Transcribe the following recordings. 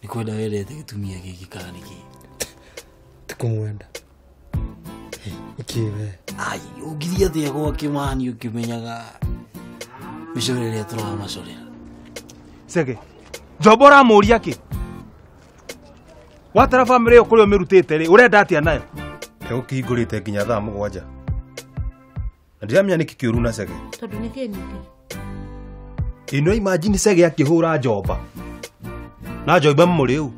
Nikwenda welete Gatumia giki kana niki. Tikumwenda. Ikiwe. Ai, ugiria thia gwa kimani ukimenyaga. Mishorere twa mashorera. Sege. Jobora muria ki. Watara family yo kuri mirutite ri urenda atia nayo. Ukihingurite nginya thaa 7. Na ndiramenya niki kiuru na Sege. Tondu niki niki. Ino imagine Sege akihura Joba. Na Joba muriu.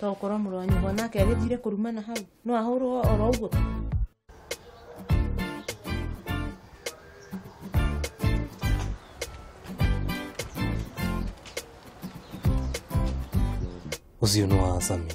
To ukoro muronyo bona ke agithire kurumana hau. No ahurwo oro ugo. Ucio no wa Sami.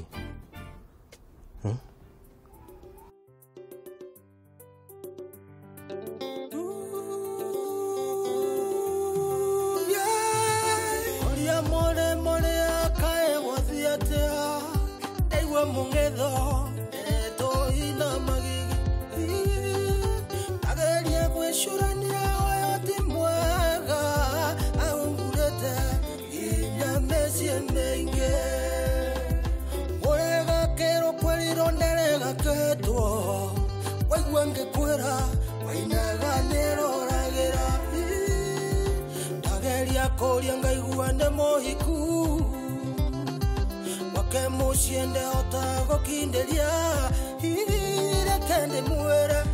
Siende otago kinderia ira kende muera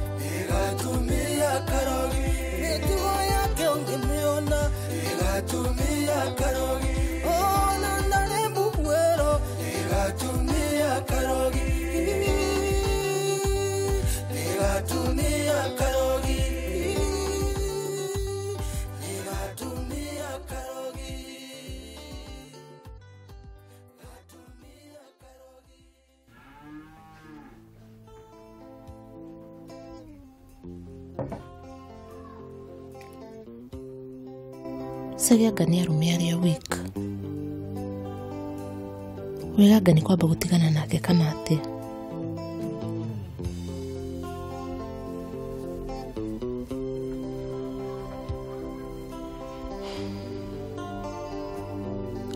Gatumia Karogi Netugo yake ongemeona Gatumia Karogi Ona ndane mbuero Gatumia Karogi Gatumia Karogi Gatumia Karogi Sagianga ni arume aria weak. Wiraga ni kwamba gutigana nake kana atia.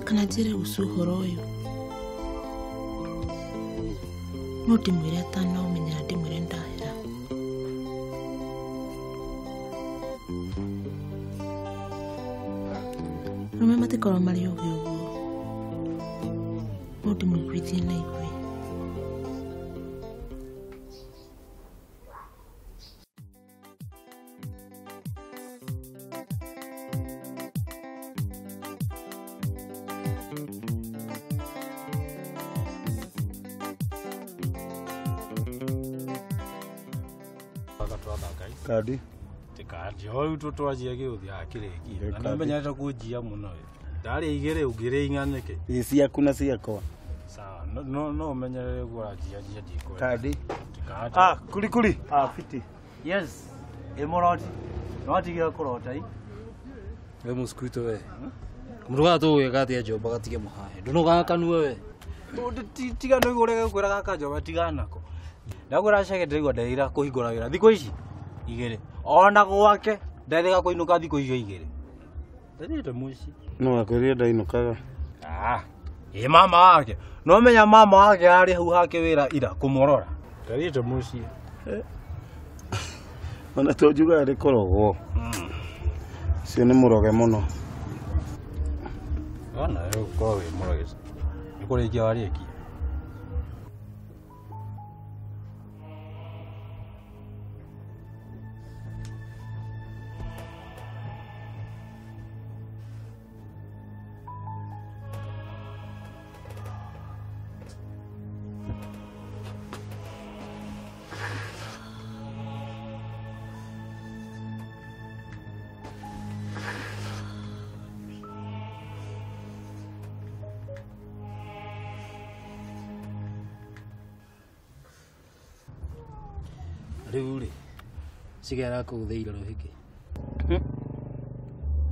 Kana njire usuhoro uyu. No ndimwire atana umenya ndimwire ndahera. Rume matikoro mari ugi uguo. No ndimwiguithie na igui. Kadi. Tikadi hoyu tutwajia giuthi akireki. Na menyata kujia muno. Ndari igire ugire inganike. Isi yakuna si yakwa. Sawa. No menyere gwajia jiko. Kadi. Tikadi. Kuli. Fiti. Yes. Emoroti. No atigira kurota i. We muskuito we. Muruga tu we gatia Joba gatige muhae. Ndunuga kanu we. Tiga no igure gwira gaka Joba tigana ko. Ndagura shake ndirigwa ndirira kuhingura wira thiko ici igire ona gwake ndirega kuinuka thiko icio igire ndirite muici No akwiria ndainukaga. Mama wake no menya mama wake ari hau hake wira ira kumorora ndirite muici Ona tojuga ari korogwo. Cio ni muroge muno. Ona yo ko we muroge ikurikia wari eki Riuri. Sigara kuguthiira ruhiki.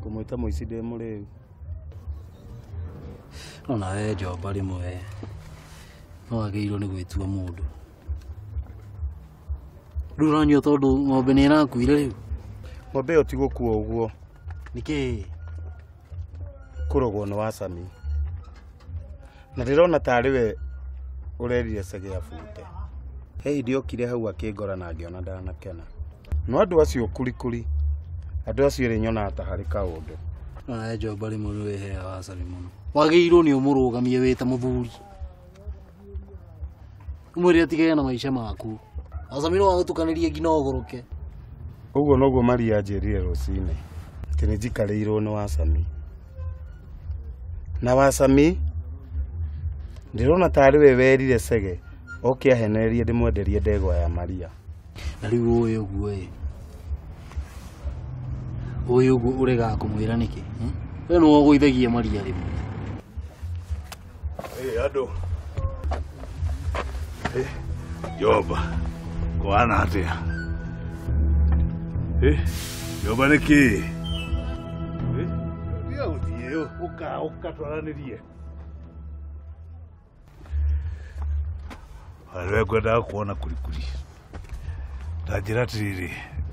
Kumwita muici ndi muriu. Ona we Joba rimwe. No ageirwo ni gwitua mundu. Ruranyo tondu ng'ombe ni irakuire riu. Ng'ombe yo tigukua uguo. Niki kurogwo no Sami. Na ndirona tarĩ we ũrerire Sege abute. He hĩndĩ okire hau akĩngora na ngĩona ndanakena. No andũ acio kurikuri. Andũ acio rĩ nyona ta harĩ kaũndũ. Na Njoba rĩ mũno wehe wa Sami mũno. Wagĩirwo nĩ ũmũrũgamie wĩta mũthuri. Umwĩre atigane na maisha maku. Sami no agũtukanĩrie nginya ũgũrũke. Ũguo noguo Maria anjĩrire rũcinĩ. Atĩ nĩ njikarĩirwo nĩ wa Sami. Na wa Sami ndirona tarĩ we werire Sege oke ahenererie ndĩmwenderie ndegwa ya Maria. Na rĩu ũyũ ũguo ũyũ ũguo ũrega kũmwĩra nĩkĩ? We no ũgũithagia Maria rĩmwe. Andũ. Njoba. Kwana atĩa? Njoba nĩkĩ? Ndia ũthiĩ ũka twaranĩrie. Arĩ ngwendaga kuona kurikuri. Ndanjĩra atĩrĩrĩ,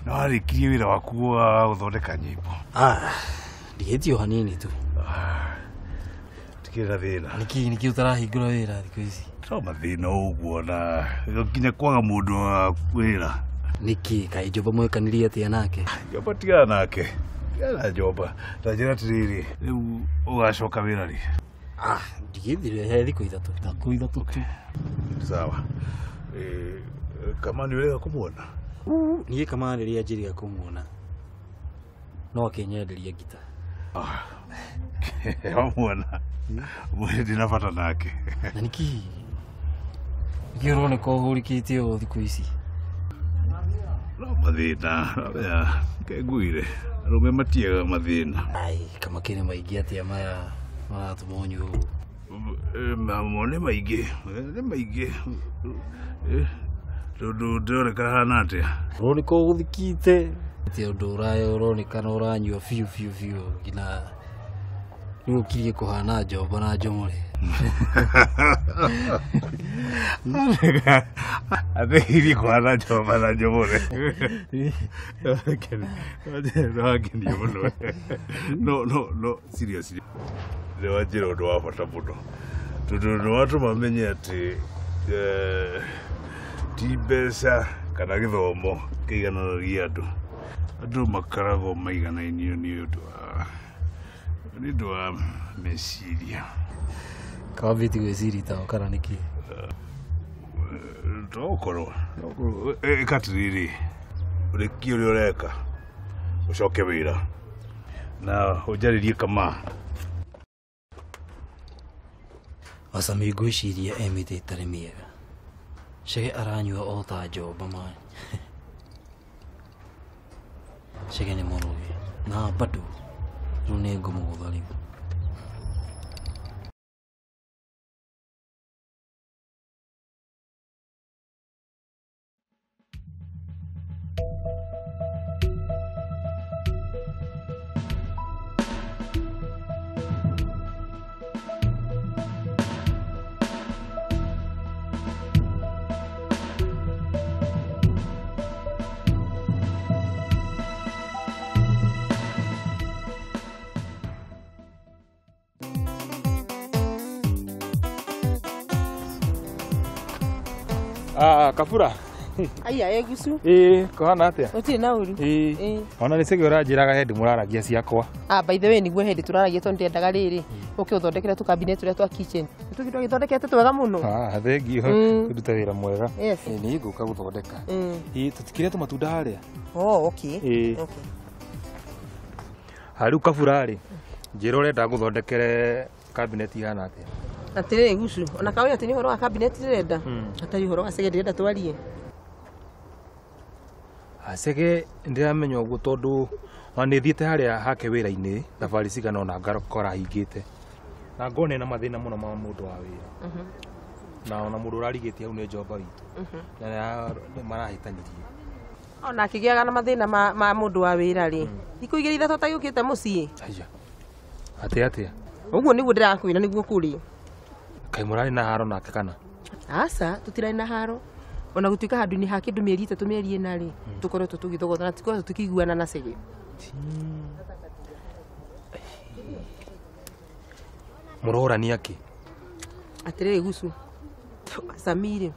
no warĩkirie wĩra waku wa gũthondeka nyĩmbo. Ndigĩtio hanini tu. Tikĩra thĩna. Nĩkĩ ũtarahingũra wĩra thikũ ici? To mathĩna ũguo na nginya kwaga mũndũ wa wĩra. Nĩkĩ kaĩ Njoba mwĩkanirie atĩa nake? Njoba tigana nake. Tigana Njoba. Ndanjĩra atĩrĩrĩ, rĩu ũgacoka wĩra rĩ? Ndigĩthire he thikũ ithatũ tu. Sawa. Kama nĩ ũrega kũmuona? Niĩ kama rĩrĩa njĩrĩga kũmuona. No akĩnyenderia ngita. Wamuona. Mwĩrĩ ndinabata nake. Na nĩkĩ ũroneka ũhũrĩkĩte o thikũ ici? No mathĩna. Kenguire. Arũme matiaga mathĩna. Kama kĩrĩ maingĩ atĩa maya maratũma ũnyue ũguo. Nĩ maingĩ. Tondũ ndĩroneka hana atĩa. Ũroneka ũgũthikite. Ũndũ ũronekana ũranyua biũ nginya rĩu ũkirie kũhana Njoba na Njomore. Athĩirie kũhana Njoba na Njomore. Nĩwangenia mũno. No, seriously. Nĩwanjĩra ũndũ wa bata mũno. Tondũ nĩwatũma menye atĩ ti mbeca kana gĩthomo kĩigananagia andũ. Andũ makaragwo maiganainio nĩ ũndũ wa meciria. Kambĩti gwĩciria tao kana nĩkĩ? Tokorwo. Ĩka atĩrĩrĩ, ũrĩkie ũrĩa ũreka, ũcoke wĩra na ũnjarĩrie kama. Sami ngwĩciria mĩtĩ ĩtarĩ mĩega. Sege aranyua o ta Njoba man. Sege nĩ mũrũgi na bado rĩu nĩ ngũmũgũtha rĩu. Kabura. Aya egusu. Kohana atia? Utirĩ na ũru. Ona nĩ Sege ũranjĩraga hendi mũraragia ciakwa. By the way niguo hendi turaragia to ndiendaga rĩrĩ. Ũke ũthondekere tu cabinet tũrĩa twa kitchen. Nĩtũgĩtwo gĩthondekete twega mũno. Thengio. Tũruta wĩra mwega. Nĩ ngũka gũthondeka. Tũtikire tũmatunda harĩa. Okay. Harũ Kabura rĩ. Njĩra ũrenda gũthondekere cabinet ihana atia? Atĩrĩ gucu. Ona kaũya atĩ nĩ ũhoro wa cabinet ndĩrenda. Hatarĩ ũhoro wa Sege ndĩrenda twarie. Sege ndiramenya ũguo tondũ nĩ thiĩte harĩa hake wĩra-inĩ thabarĩ cigana ona ngakora hingĩte. Na ngona na mathĩna mũno ma mũndũ wa wĩra. Na ona mũndũ ũrarigĩtie hau nĩ Njoba witũ. Na marahĩtanirie. Ona akĩgĩaga na mathĩna ma mũndũ wa wĩra rĩ. Thikũ igĩrĩ ithatũ atagĩũkĩte mũciĩ. Atĩa? Ũguo nĩguo ndĩrakwĩra nĩguo kũrĩ. Kaĩ mũrarĩ na haro nake kana? Aca, tũtirarĩ na haro. Ona gũtuĩka handũ-inĩ ha kĩndũ mĩeri itatũ mĩeri ĩna rĩ, tũkoretwo tũgĩthogotana, tũkoretwo tũkĩiguana na Sege. Mũrorania kĩ? atirĩ gucu Samiri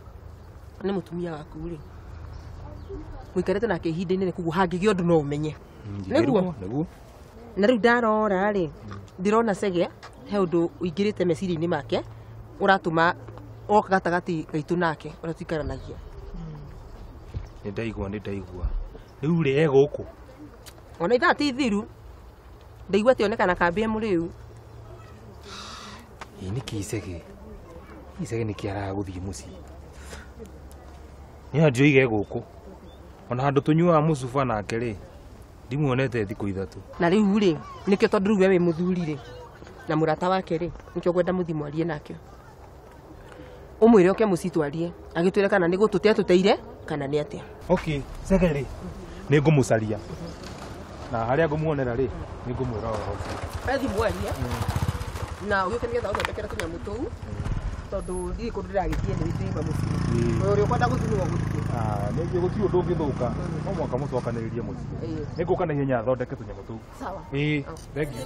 nĩ mũtumia waku rĩ mũikarĩte nake ihinda-inĩ nĩ kuguo hangĩgĩa ũndũ no ũmenye nĩguo na rĩu ndarora rĩ ndĩrona Cege he ũndũ ũingĩrĩte meciria-inĩ make ũratũma oka gatagatĩ gaitũ nake ũrĩa tũikaranagia. Nĩ ndaigua rĩu rĩ gũkũ ona ithaa ti thiru ndaigua tionekana kambĩ mũrĩu nĩkĩ Icege nĩkĩ araga gũthiĩ mũciĩ nĩ anjũ ige gũkũ ona handũ tũnyuaga mũcuba nake rĩ ndimuonete thikũ ithatũ na rĩu rĩ nĩkĩo tondũ rĩu we wĩ mũthuri rĩ na mũrata wake rĩ nĩkĩo ngwenda mũthi mwarie nake ũmwĩre oke mũciĩ twarie agĩtwĩre kana nĩ gũtũte tũteire kana nĩ atĩa. Okay Cege rĩ nĩ ngũmũcaria na harĩa ngũmuonera rĩ nĩ ngũmwĩra ũhoro ethi mwarie na ũgĩũke nĩgetha ũthondekere tũnyamũ tũu tondũ ndirĩ kũndũ ndĩragĩthiĩ nĩ wĩtĩima mũciĩ ũrĩa ũkwenda gũthimwo gũthiĩ nĩ gũtirĩ ũndũ ũngĩthũka no mwaka mũcokanĩrĩrie mũciĩ nĩ ngũka na ihenya thondeke tũnyamũ tũu. Sawa. Thengiũ.